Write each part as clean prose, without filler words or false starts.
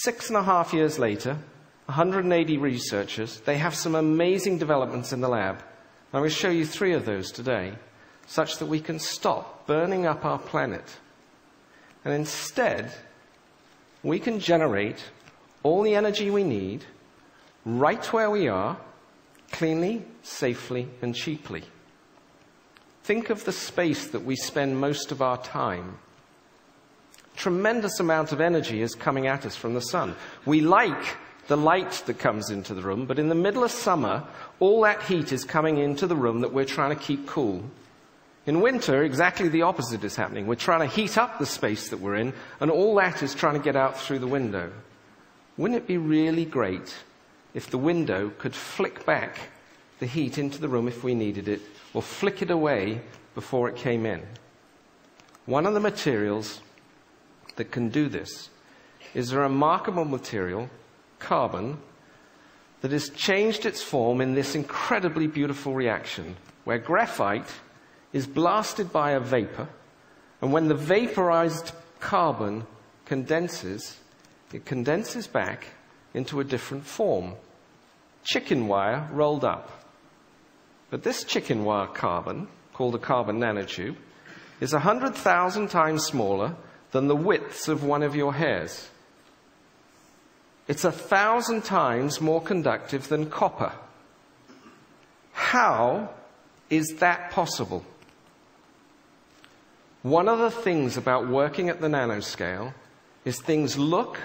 6.5 years later, 180 researchers, they have some amazing developments in the lab. I'm going to show you 3 of those today, such that we can stop burning up our planet. And instead, we can generate all the energy we need right where we are, cleanly, safely, and cheaply. Think of the space that we spend most of our time. Tremendous amount of energy is coming at us from the sun. We like the light that comes into the room, but in the middle of summer, all that heat is coming into the room that we're trying to keep cool. In winter, exactly the opposite is happening. We're trying to heat up the space that we're in, and all that is trying to get out through the window. Wouldn't it be really great if the window could flick back the heat into the room if we needed it, or flick it away before it came in? One of the materials that can do this is a remarkable material, carbon, that has changed its form in this incredibly beautiful reaction, where graphite is blasted by a vapor, and when the vaporized carbon condenses, it condenses back into a different form. Chicken wire rolled up. But this chicken wire carbon, called a carbon nanotube, is 100,000 times smaller than the widths of one of your hairs. It's 1,000 times more conductive than copper. How is that possible? One of the things about working at the nanoscale is things look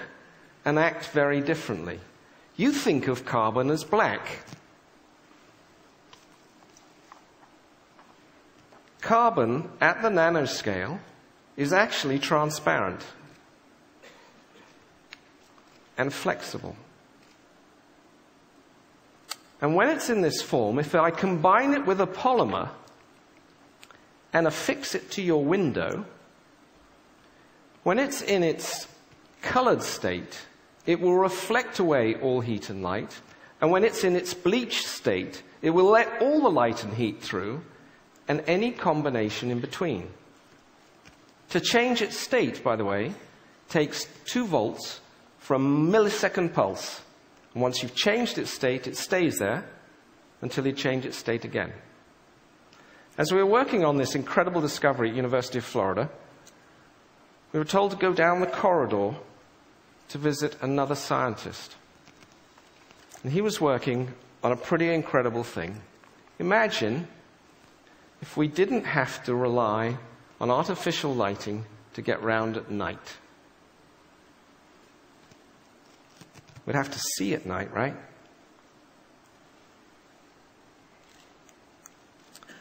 and act very differently. You think of carbon as black. Carbon at the nanoscale is actually transparent and flexible. And when it's in this form, if I combine it with a polymer and affix it to your window, when it's in its colored state, it will reflect away all heat and light, and when it's in its bleached state, it will let all the light and heat through, and any combination in between. To change its state, by the way, takes 2 volts for a millisecond pulse. And once you've changed its state, it stays there until you change its state again. As we were working on this incredible discovery at University of Florida, we were told to go down the corridor to visit another scientist. And he was working on a pretty incredible thing. Imagine if we didn't have to rely on artificial lighting to get round at night. We'd have to see at night, right?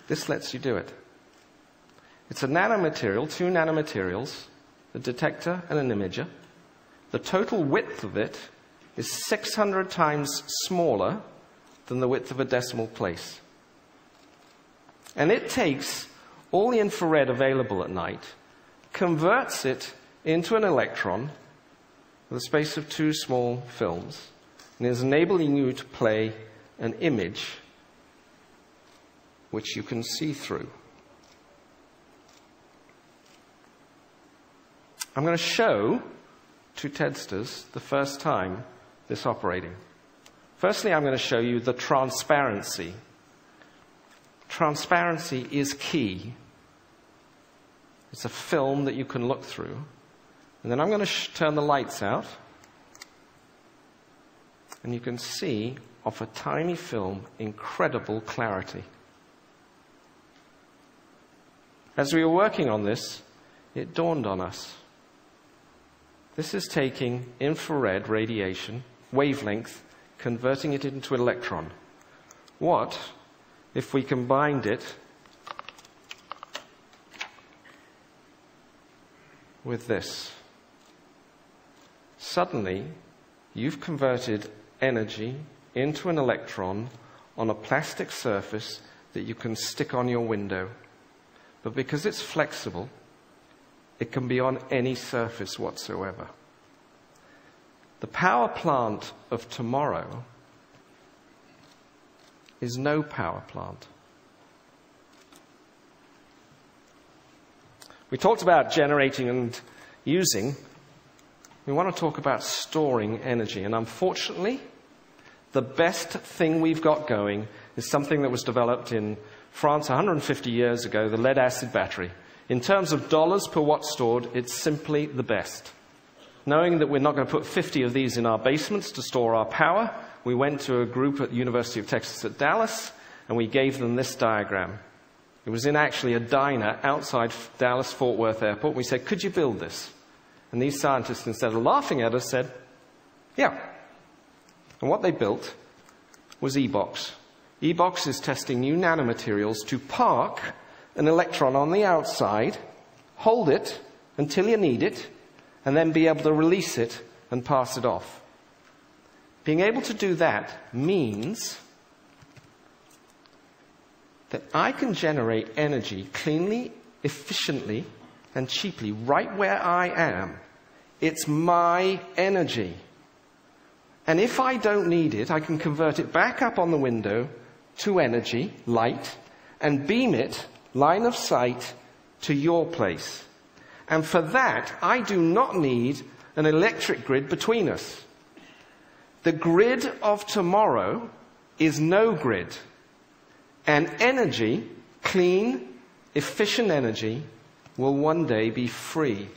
This lets you do it. It's a nanomaterial, 2 nanomaterials, a detector and an imager. The total width of it is 600 times smaller than the width of a decimal place. And it takes all the infrared available at night, converts it into an electron with a space of 2 small films, and is enabling you to play an image which you can see through. I'm going to show to TEDsters the first time this operating. Firstly, I'm going to show you the transparency. Transparency is key. It's a film that you can look through. And then I'm going to turn the lights out. And you can see, off a tiny film, incredible clarity. As we were working on this, it dawned on us. This is taking infrared radiation, wavelength, converting it into an electron. What if we combined it with this? Suddenly, you've converted energy into an electron on a plastic surface that you can stick on your window. But because it's flexible, it can be on any surface whatsoever. The power plant of tomorrow is no power plant. We talked about generating and using We want to talk about storing energy. And unfortunately, the best thing we've got going is something that was developed in France 150 years ago, the lead-acid battery. In terms of dollars per watt stored, it's simply the best. Knowing that we're not going to put 50 of these in our basements to store our power, we went to a group at the University of Texas at Dallas, and we gave them this diagram. It was in actually a diner outside Dallas-Fort Worth Airport. We said, could you build this? And these scientists, instead of laughing at us, said, yeah. And what they built was EBOX. EBOX is testing new nanomaterials to park an electron on the outside, hold it until you need it, and then be able to release it and pass it off. Being able to do that means that I can generate energy cleanly, efficiently, and cheaply right where I am. It's my energy. And if I don't need it, I can convert it back up on the window to energy, light, and beam it, line of sight, to your place. And for that, I do not need an electric grid between us. The grid of tomorrow is no grid. And energy, clean, efficient energy, will one day be free.